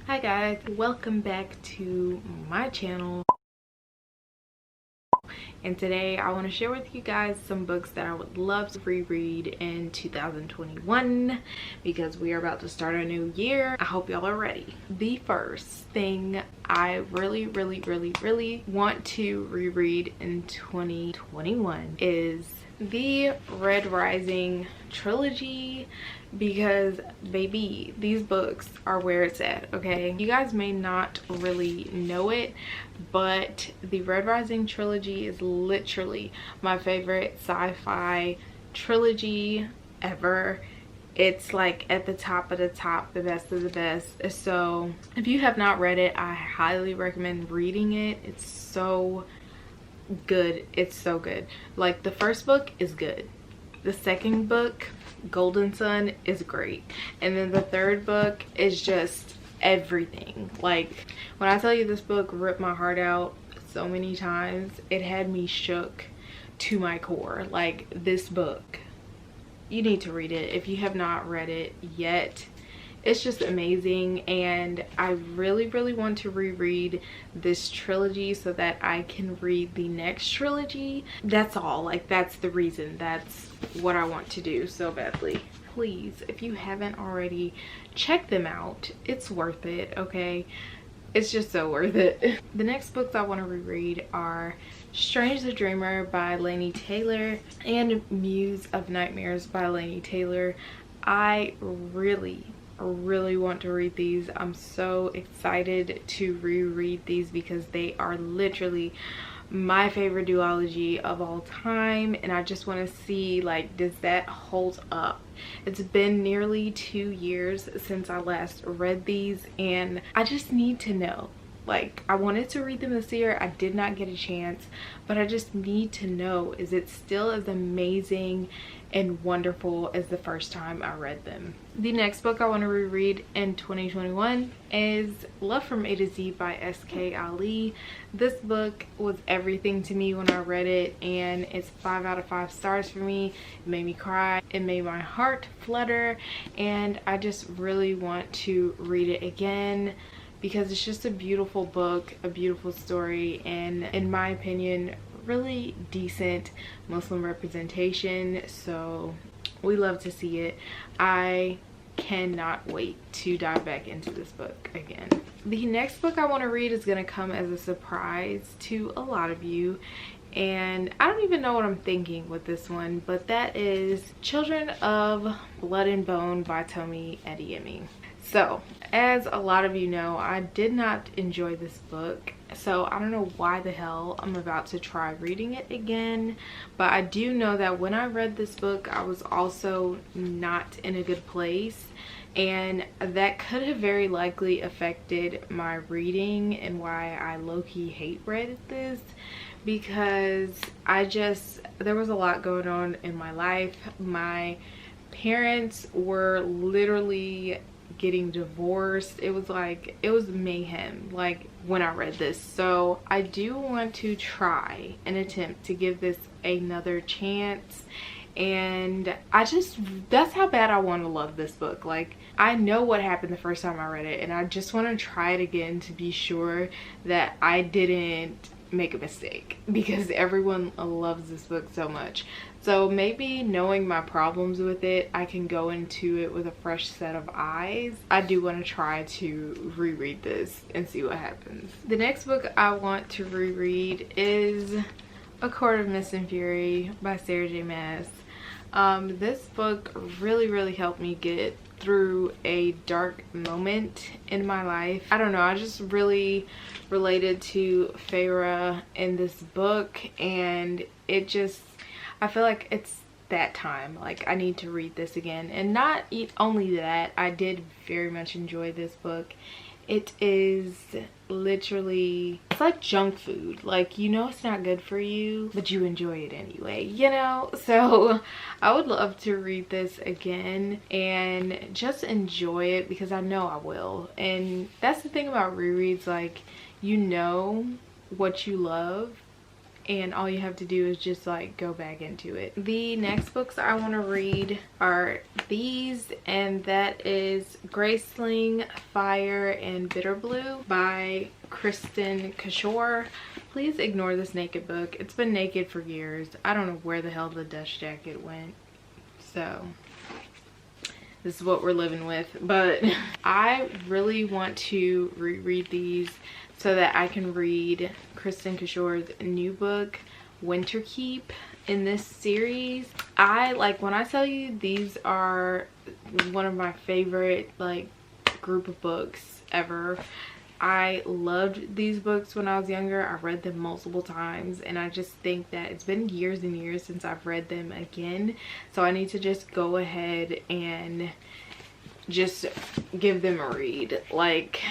Hi guys, welcome back to my channel, and today I want to share with you guys some books that I would love to reread in 2021 because we are about to start a new year. I hope y'all are ready. The first thing I really want to reread in 2021 is the Red Rising trilogy, because baby, these books are where it's at. Okay, you guys may not really know it, but the Red Rising trilogy is literally my favorite sci-fi trilogy ever. It's like at the top of the top, the best of the best. So if you have not read it, I highly recommend reading it. It's so good. It's so good. Like, the first book is good, the second book, Golden Sun, is great, and then the third book is just everything. Like, when I tell you this book ripped my heart out so many times, it had me shook to my core. Like, this book, you need to read it if you have not read it yet. It's just amazing, and I really want to reread this trilogy so that I can read the next trilogy. That's all. Like, that's the reason. That's what I want to do so badly. Please, if you haven't already, check them out. It's worth it, okay? It's just so worth it. The next books I want to reread are Strange the Dreamer by Laini Taylor and Muse of Nightmares by Laini Taylor. I really want to read these. I'm so excited to reread these because they are literally my favorite duology of all time, and I just want to see, like, does that hold up? It's been nearly 2 years since I last read these, and I just need to know. Like, I wanted to read them this year, I did not get a chance, but I just need to know, is it still as amazing and wonderful as the first time I read them? The next book I want to reread in 2021 is Love from A to Z by S.K. Ali. This book was everything to me when I read it, and it's 5 out of 5 stars for me. It made me cry, it made my heart flutter, and I just really want to read it again because it's just a beautiful book, a beautiful story, and in my opinion, really decent Muslim representation. So we love to see it. I cannot wait to dive back into this book again. The next book I want to read is going to come as a surprise to a lot of you, and I don't even know what I'm thinking with this one, but that is Children of Blood and Bone by Tomi Adeyemi. So, as a lot of you know, I did not enjoy this book, so I don't know why the hell I'm about to try reading it again. But I do know that when I read this book, I was also not in a good place, and that could have very likely affected my reading and why I low-key hate read this, because there was a lot going on in my life. My parents were literally getting divorced. It was mayhem, like, when I read this. So I do want to try and attempt to give this another chance, and that's how bad I want to love this book. Like, I know what happened the first time I read it, and I just want to try it again to be sure that I didn't make a mistake, because everyone loves this book so much. So maybe knowing my problems with it, I can go into it with a fresh set of eyes. I do want to try to reread this and see what happens. The next book I want to reread is A Court of Mist and Fury by Sarah J. Maas. This book really helped me get through a dark moment in my life. I don't know, I just really related to Feyre in this book, and I feel like it's that time. Like, I need to read this again. And not only that, I did very much enjoy this book. It is literally, it's like junk food. Like, you know it's not good for you, but you enjoy it anyway, you know? So I would love to read this again and just enjoy it, because I know I will. And that's the thing about rereads, like, you know what you love and all you have to do is just like go back into it. The next books I want to read are these, and that is Graceling, Fire, and Bitter Blue by Kristen Kishore. Please ignore this naked book. It's been naked for years. I don't know where the hell the dust jacket went, so this is what we're living with. But I really want to reread these so that I can read Kristen Kishore's new book, Winter Keep, in this series. When I tell you these are one of my favorite like group of books ever. I loved these books when I was younger. I read them multiple times, and I just think that it's been years and years since I've read them again, so I need to just go ahead and just give them a read. Like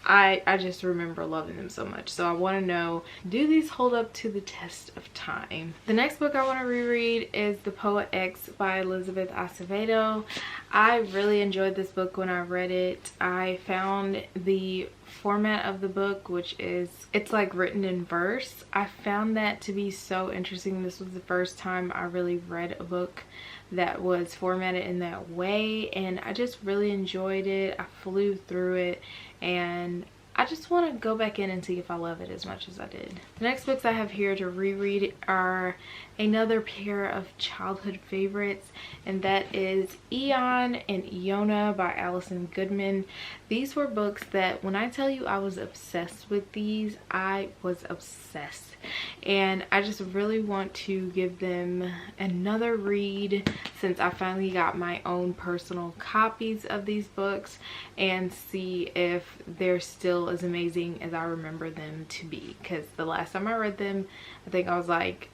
I just remember loving them so much, so I want to know, do these hold up to the test of time? The next book I want to reread is The Poet X by Elizabeth Acevedo. I really enjoyed this book when I read it. I found the format of the book, which is, it's like written in verse. I found that to be so interesting. This was the first time I really read a book that was formatted in that way, and I just really enjoyed it. I flew through it, and I just want to go back in and see if I love it as much as I did. The next books I have here to reread are another pair of childhood favorites, and that is Eon and Iona by Allison Goodman. These were books that, when I tell you I was obsessed with these, I was obsessed. And I just really want to give them another read since I finally got my own personal copies of these books, and see if they're still as amazing as I remember them to be. Because the last time I read them, I think I was like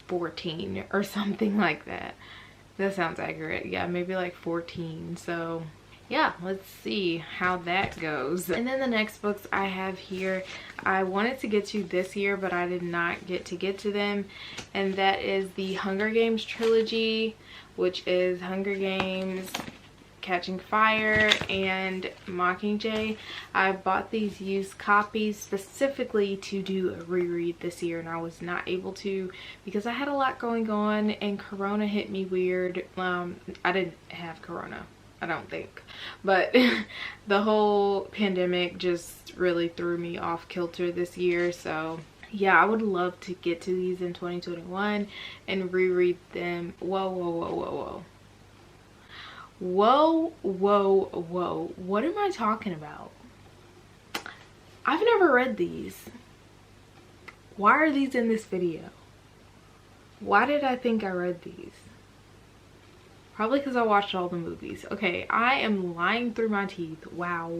14 or something like that. That sounds accurate. Yeah, maybe like 14. So yeah, let's see how that goes. And then the next books I have here, I wanted to get to this year, but I did not get to them, and that is the Hunger Games trilogy, which is Hunger Games, Catching Fire, and Mockingjay. I bought these used copies specifically to do a reread this year, and I was not able to because I had a lot going on and Corona hit me weird. I didn't have Corona, I don't think, but the whole pandemic just really threw me off kilter this year. So yeah, I would love to get to these in 2021 and reread them. Whoa, what am I talking about? I've never read these. Why are these in this video? Why did I think I read these? Probably because I watched all the movies. Okay, I am lying through my teeth. Wow.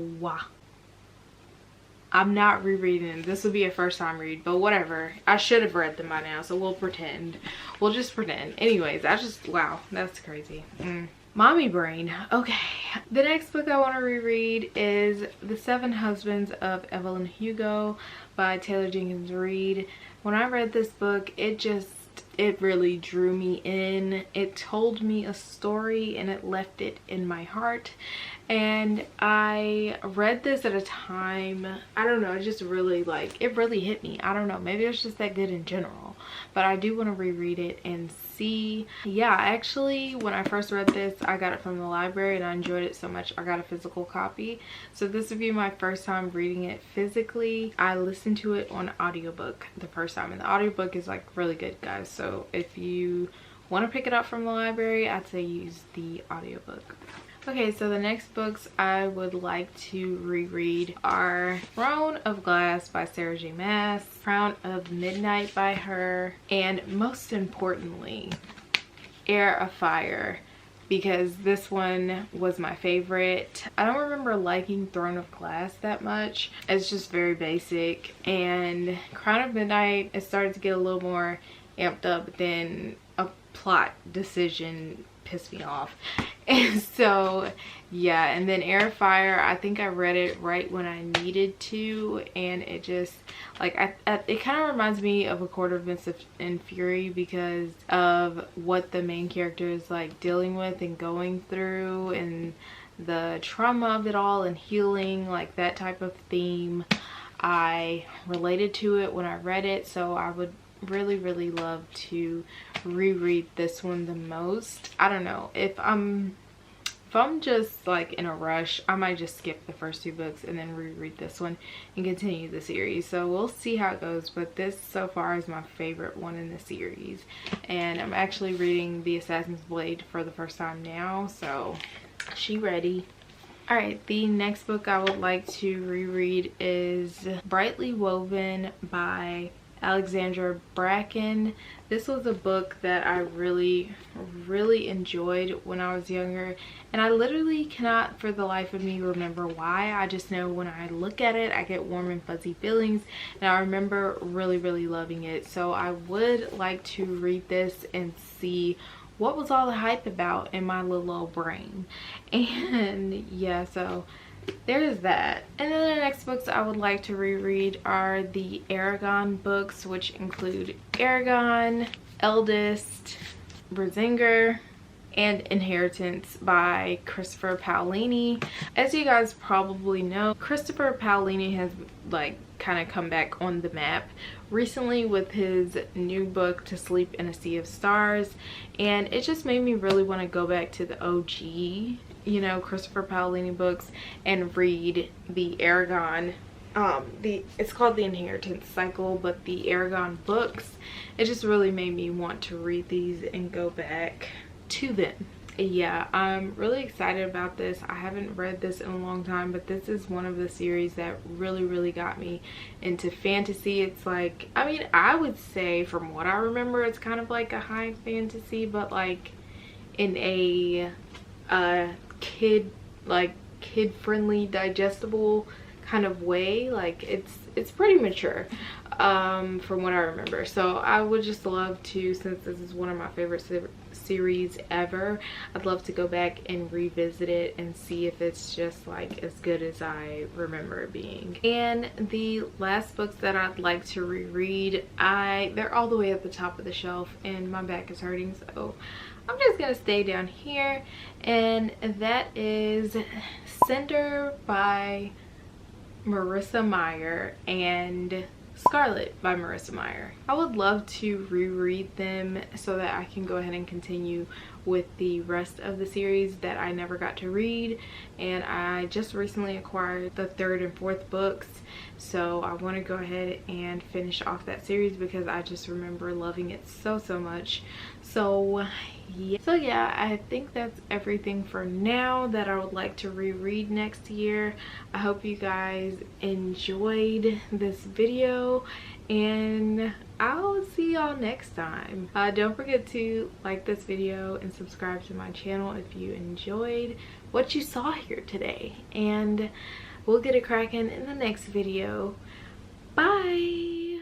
I'm not rereading them. This will be a first time read, but whatever. I should have read them by now, so we'll pretend. We'll just pretend. Anyways, wow, that's crazy. Mommy brain. Okay, the next book I want to reread is The Seven Husbands of Evelyn Hugo by Taylor Jenkins Reid. When I read this book, it really drew me in. It told me a story and it left it in my heart. And I read this at a time, I don't know, it just really it really hit me. I don't know, maybe it's just that good in general. But I do want to reread it and see. Yeah, actually, when I first read this, I got it from the library and I enjoyed it so much I got a physical copy. So this would be my first time reading it physically. I listened to it on audiobook the first time, and the audiobook is like really good, guys. So if you want to pick it up from the library, I'd say use the audiobook. Okay, so the next books I would like to reread are Throne of Glass by Sarah J. Maas, Crown of Midnight by her, and most importantly, Heir of Fire, because this one was my favorite. I don't remember liking Throne of Glass that much. It's just very basic, and Crown of Midnight, it started to get a little more amped up, but then a plot decision pissed me off. And so yeah, and then Heir of Fire, I think I read it right when I needed to, and it just it kind of reminds me of A Quarter of Mist and Fury because of what the main character is like dealing with and going through, and the trauma of it all and healing, like that type of theme. I related to it when I read it, so I would really love to reread this one the most. I don't know, if I'm just like in a rush, I might just skip the first 2 books and then reread this one and continue the series. So we'll see how it goes, but this so far is my favorite one in the series. And I'm actually reading The Assassin's Blade for the first time now, so she ready. Alright, the next book I would like to reread is Brightly Woven by Alexandra Bracken. This was a book that I really enjoyed when I was younger, and I literally cannot for the life of me remember why. I just know when I look at it I get warm and fuzzy feelings, and I remember really loving it. So I would like to read this and see what was all the hype about in my little old brain. And yeah, so there's that. And then the next books I would like to reread are the Aragon books, which include Aragon, Eldest, Brazinger, and Inheritance by Christopher Paolini. As you guys probably know, Christopher Paolini has like kind of come back on the map recently with his new book To Sleep in a Sea of Stars, and it just made me really want to go back to the OG, you know, Christopher Paolini books and read the Aragon, it's called the Inheritance Cycle, but the Aragon books, it just really made me want to read these and go back to them. Yeah, I'm really excited about this. I haven't read this in a long time, but this is one of the series that really got me into fantasy. It's like, I mean, I would say from what I remember, it's kind of like a high fantasy, but like in a kid friendly, digestible kind of way. Like it's pretty mature from what I remember. So I would just love to, since this is one of my favorite series ever, I'd love to go back and revisit it and see if it's just like as good as I remember it being. And the last books that I'd like to reread, they're all the way at the top of the shelf and my back is hurting, so I'm just gonna stay down here, and that is Cinder by Marissa Meyer and Scarlet by Marissa Meyer. I would love to reread them so that I can go ahead and continue with the rest of the series that I never got to read, and I just recently acquired the 3rd and 4th books, so I want to go ahead and finish off that series because I just remember loving it so much. So yeah, I think that's everything for now that I would like to reread next year. I hope you guys enjoyed this video, and I'll see y'all next time. Don't forget to like this video and subscribe to my channel if you enjoyed what you saw here today, and we'll get it cracking in the next video. Bye.